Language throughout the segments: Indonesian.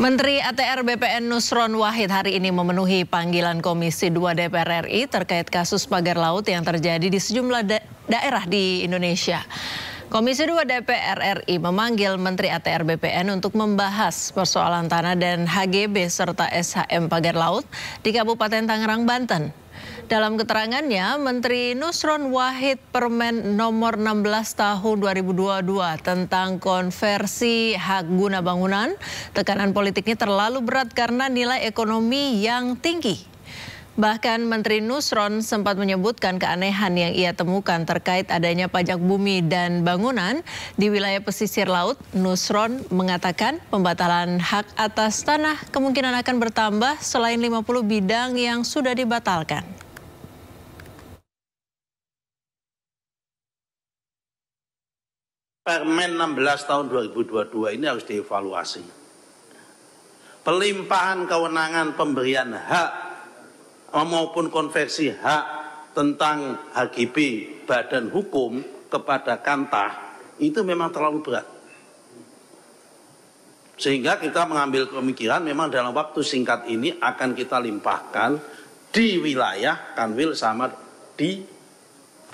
Menteri ATR BPN Nusron Wahid hari ini memenuhi panggilan Komisi 2 DPR RI terkait kasus pagar laut yang terjadi di sejumlah daerah di Indonesia. Komisi 2 DPR RI memanggil Menteri ATR BPN untuk membahas persoalan tanah dan HGB serta SHM pagar laut di Kabupaten Tangerang, Banten. Dalam keterangannya, Menteri Nusron Wahid Permen nomor 16 tahun 2022 tentang konversi hak guna bangunan, tekanan politiknya terlalu berat karena nilai ekonomi yang tinggi. Bahkan Menteri Nusron sempat menyebutkan keanehan yang ia temukan terkait adanya pajak bumi dan bangunan di wilayah pesisir laut. Nusron mengatakan pembatalan hak atas tanah kemungkinan akan bertambah selain 50 bidang yang sudah dibatalkan. Permen 16 tahun 2022 ini harus dievaluasi. Pelimpahan kewenangan pemberian hak maupun konversi hak tentang HGB badan hukum kepada Kantah itu memang terlalu berat. Sehingga kita mengambil pemikiran memang dalam waktu singkat ini akan kita limpahkan di wilayah Kanwil sama di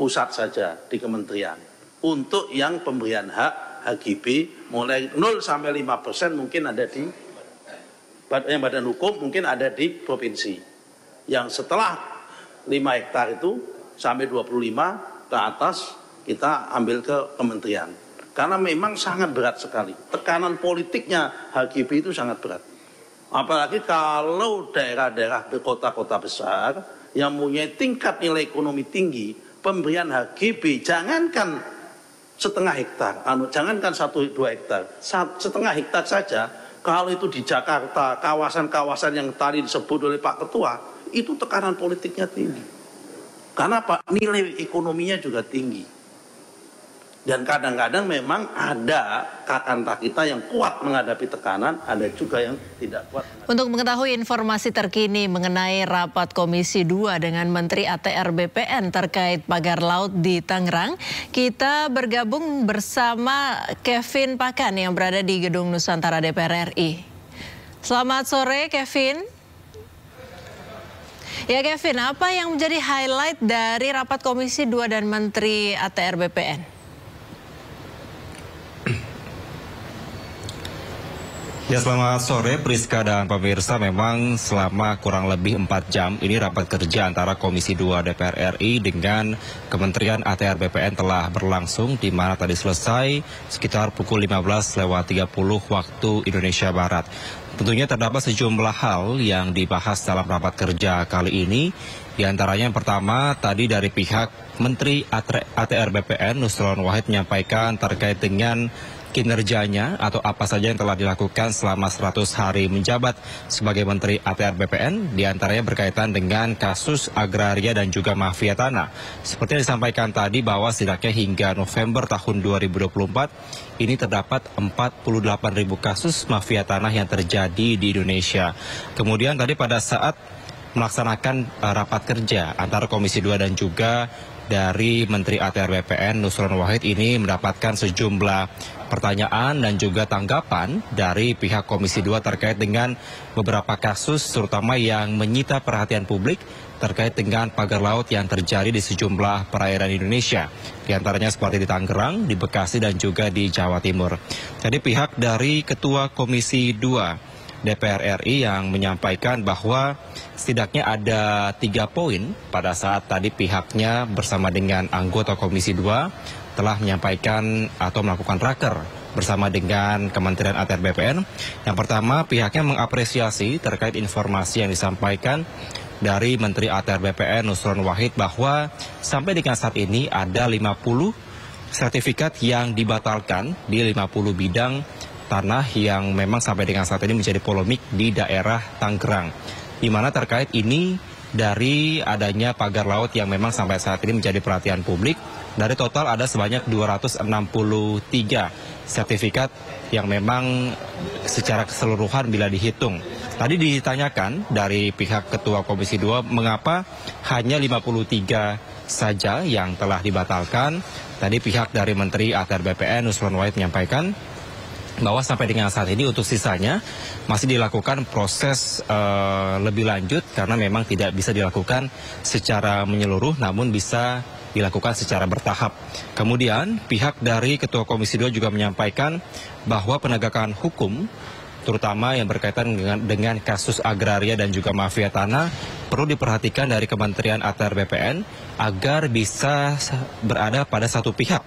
pusat saja, di kementerian. Untuk yang pemberian hak HGB mulai 0 sampai 5% mungkin ada di badan hukum, mungkin ada di provinsi. Yang setelah 5 hektar itu sampai 25 ke atas kita ambil ke kementerian. Karena memang sangat berat sekali. Tekanan politiknya HGB itu sangat berat. Apalagi kalau daerah-daerah kota-kota besar yang mempunyai tingkat nilai ekonomi tinggi, pemberian HGB jangankan setengah hektar, jangankan 1-2 hektar, setengah hektar saja. Kalau itu di Jakarta, kawasan-kawasan yang tadi disebut oleh Pak Ketua, itu tekanan politiknya tinggi. Karena Pak, nilai ekonominya juga tinggi. Dan kadang-kadang memang ada Kantah kita yang kuat menghadapi tekanan, ada juga yang tidak kuat. Untuk mengetahui informasi terkini mengenai rapat Komisi 2 dengan Menteri ATR BPN terkait pagar laut di Tangerang, kita bergabung bersama Kevin Pakan yang berada di Gedung Nusantara DPR RI. Selamat sore, Kevin. Ya, Kevin, apa yang menjadi highlight dari rapat Komisi 2 dan Menteri ATR BPN? Ya, selamat sore Priska dan pemirsa. Memang selama kurang lebih 4 jam ini rapat kerja antara Komisi 2 DPR RI dengan Kementerian ATR BPN telah berlangsung, di mana tadi selesai sekitar pukul 15.30 waktu Indonesia Barat. Tentunya terdapat sejumlah hal yang dibahas dalam rapat kerja kali ini. Di antaranya yang pertama tadi dari pihak Menteri ATR BPN Nusron Wahid menyampaikan terkait dengan kinerjanya atau apa saja yang telah dilakukan selama 100 hari menjabat sebagai Menteri ATR BPN, diantaranya berkaitan dengan kasus agraria dan juga mafia tanah. Seperti yang disampaikan tadi bahwa setidaknya hingga November tahun 2024 ini terdapat 48.000 kasus mafia tanah yang terjadi di Indonesia. Kemudian tadi pada saat melaksanakan rapat kerja antara Komisi 2 dan juga dari Menteri ATR BPN Nusron Wahid ini mendapatkan sejumlah pertanyaan dan juga tanggapan dari pihak Komisi 2 terkait dengan beberapa kasus terutama yang menyita perhatian publik terkait dengan pagar laut yang terjadi di sejumlah perairan Indonesia. Di antaranya seperti di Tangerang, di Bekasi dan juga di Jawa Timur. Jadi pihak dari Ketua Komisi 2 DPR RI yang menyampaikan bahwa setidaknya ada 3 poin pada saat tadi pihaknya bersama dengan anggota Komisi 2 telah menyampaikan atau melakukan raker bersama dengan Kementerian ATR BPN. Yang pertama, pihaknya mengapresiasi terkait informasi yang disampaikan dari Menteri ATR BPN Nusron Wahid bahwa sampai dengan saat ini ada 50 sertifikat yang dibatalkan di 50 bidang tanah yang memang sampai dengan saat ini menjadi polemik di daerah Tangerang. Di mana terkait ini dari adanya pagar laut yang memang sampai saat ini menjadi perhatian publik. Dari total ada sebanyak 263 sertifikat yang memang secara keseluruhan bila dihitung. Tadi ditanyakan dari pihak Ketua Komisi 2 mengapa hanya 53 saja yang telah dibatalkan. Tadi pihak dari Menteri ATR BPN Nusron Wahid menyampaikan bahwa sampai dengan saat ini untuk sisanya masih dilakukan proses lebih lanjut karena memang tidak bisa dilakukan secara menyeluruh namun bisa dilakukan secara bertahap. Kemudian pihak dari Ketua Komisi 2 juga menyampaikan bahwa penegakan hukum terutama yang berkaitan dengan kasus agraria dan juga mafia tanah perlu diperhatikan dari Kementerian ATR BPN agar bisa berada pada satu pihak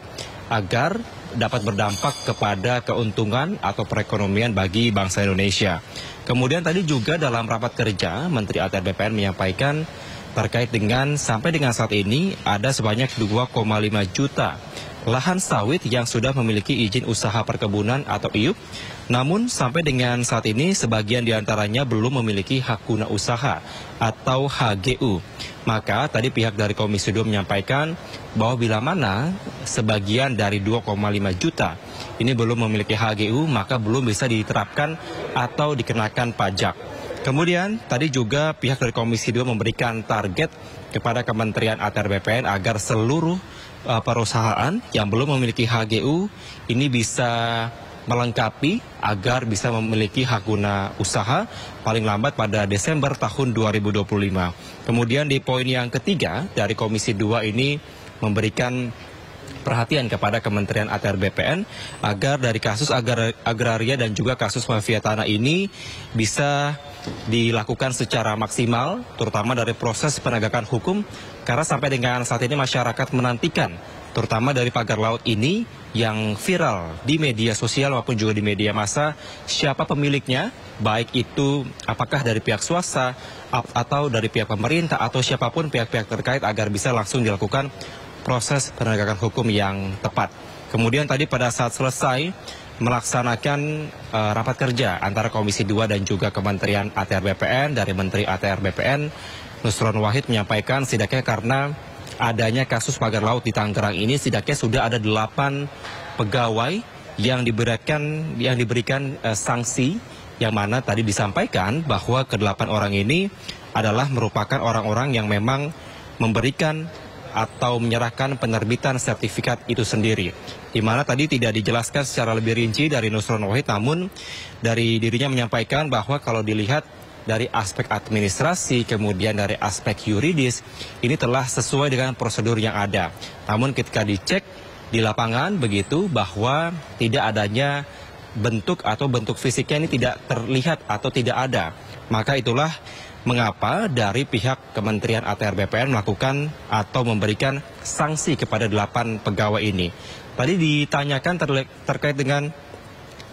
agar dapat berdampak kepada keuntungan atau perekonomian bagi bangsa Indonesia. Kemudian tadi juga dalam rapat kerja, Menteri ATR BPN menyampaikan terkait dengan sampai dengan saat ini ada sebanyak 2,5 juta lahan sawit yang sudah memiliki izin usaha perkebunan atau IUP. Namun sampai dengan saat ini sebagian diantaranya belum memiliki hak guna usaha atau HGU. Maka tadi pihak dari Komisi 2 menyampaikan bahwa bila mana sebagian dari 2,5 juta ini belum memiliki HGU maka belum bisa diterapkan atau dikenakan pajak. Kemudian tadi juga pihak dari Komisi 2 memberikan target kepada Kementerian ATR BPN agar seluruh perusahaan yang belum memiliki HGU ini bisa melengkapi agar bisa memiliki hak guna usaha paling lambat pada Desember tahun 2025. Kemudian di poin yang ketiga dari Komisi 2 ini memberikan perhatian kepada Kementerian ATR BPN agar dari kasus agraria dan juga kasus mafia tanah ini bisa dilakukan secara maksimal, terutama dari proses penegakan hukum, karena sampai dengan saat ini masyarakat menantikan, terutama dari pagar laut ini yang viral di media sosial maupun juga di media massa, siapa pemiliknya, baik itu apakah dari pihak swasta atau dari pihak pemerintah atau siapapun pihak-pihak terkait agar bisa langsung dilakukan proses penegakan hukum yang tepat. Kemudian tadi pada saat selesai melaksanakan rapat kerja antara Komisi 2 dan juga Kementerian ATR BPN, dari Menteri ATR BPN Nusron Wahid menyampaikan setidaknya karena adanya kasus pagar laut di Tangerang ini setidaknya sudah ada 8 pegawai yang diberikan sanksi, yang mana tadi disampaikan bahwa ke-8 orang ini adalah merupakan orang-orang yang memang memberikan atau menyerahkan penerbitan sertifikat itu sendiri. Di mana tadi tidak dijelaskan secara lebih rinci dari Nusron Wahid, namun dari dirinya menyampaikan bahwa kalau dilihat dari aspek administrasi, kemudian dari aspek yuridis, ini telah sesuai dengan prosedur yang ada. Namun ketika dicek di lapangan begitu bahwa tidak adanya bentuk atau bentuk fisiknya ini tidak terlihat atau tidak ada. Maka itulah mengapa dari pihak Kementerian ATR BPN melakukan atau memberikan sanksi kepada 8 pegawai ini. Tadi ditanyakan terkait dengan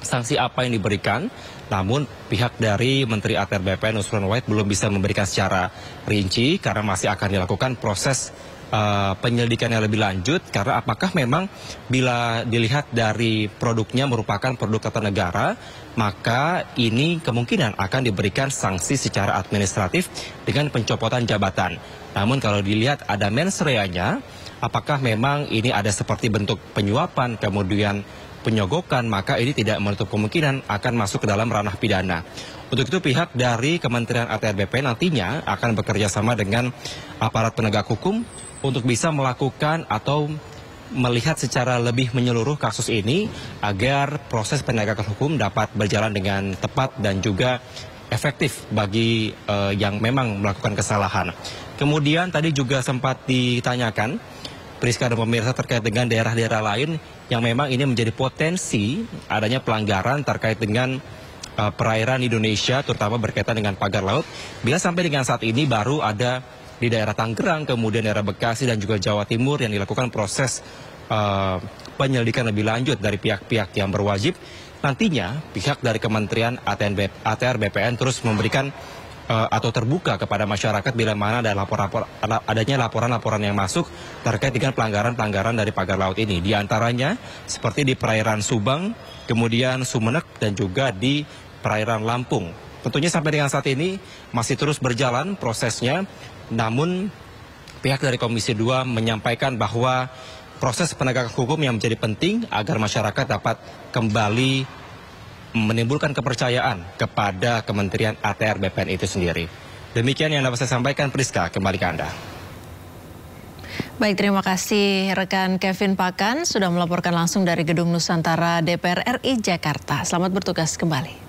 sanksi apa yang diberikan, namun pihak dari Menteri ATR BPN Nusron Wahid belum bisa memberikan secara rinci karena masih akan dilakukan proses penyelidikan yang lebih lanjut, karena apakah memang bila dilihat dari produknya merupakan produk tata negara, maka ini kemungkinan akan diberikan sanksi secara administratif dengan pencopotan jabatan. Namun kalau dilihat ada mens reanya, apakah memang ini ada seperti bentuk penyuapan kemudian penyogokan, maka ini tidak menutup kemungkinan akan masuk ke dalam ranah pidana. Untuk itu pihak dari Kementerian ATR BPN nantinya akan bekerja sama dengan aparat penegak hukum untuk bisa melakukan atau melihat secara lebih menyeluruh kasus ini agar proses penegakan hukum dapat berjalan dengan tepat dan juga efektif bagi yang memang melakukan kesalahan. Kemudian tadi juga sempat ditanyakan, Priska dan pemirsa, terkait dengan daerah-daerah lain yang memang ini menjadi potensi adanya pelanggaran terkait dengan perairan Indonesia, terutama berkaitan dengan pagar laut. Bila sampai dengan saat ini baru ada di daerah Tangerang, kemudian daerah Bekasi dan juga Jawa Timur yang dilakukan proses penyelidikan lebih lanjut dari pihak-pihak yang berwajib. Nantinya pihak dari Kementerian ATR BPN terus memberikan atau terbuka kepada masyarakat bila mana ada adanya laporan-laporan yang masuk terkait dengan pelanggaran-pelanggaran dari pagar laut ini. Di antaranya seperti di perairan Subang, kemudian Sumeneb dan juga di perairan Lampung. Tentunya sampai dengan saat ini masih terus berjalan prosesnya, namun pihak dari Komisi 2 menyampaikan bahwa proses penegakan hukum yang menjadi penting agar masyarakat dapat kembali menimbulkan kepercayaan kepada Kementerian ATR BPN itu sendiri. Demikian yang dapat saya sampaikan, Priska, kembali ke Anda. Baik, terima kasih rekan Kevin Pakan sudah melaporkan langsung dari Gedung Nusantara DPR RI Jakarta. Selamat bertugas kembali.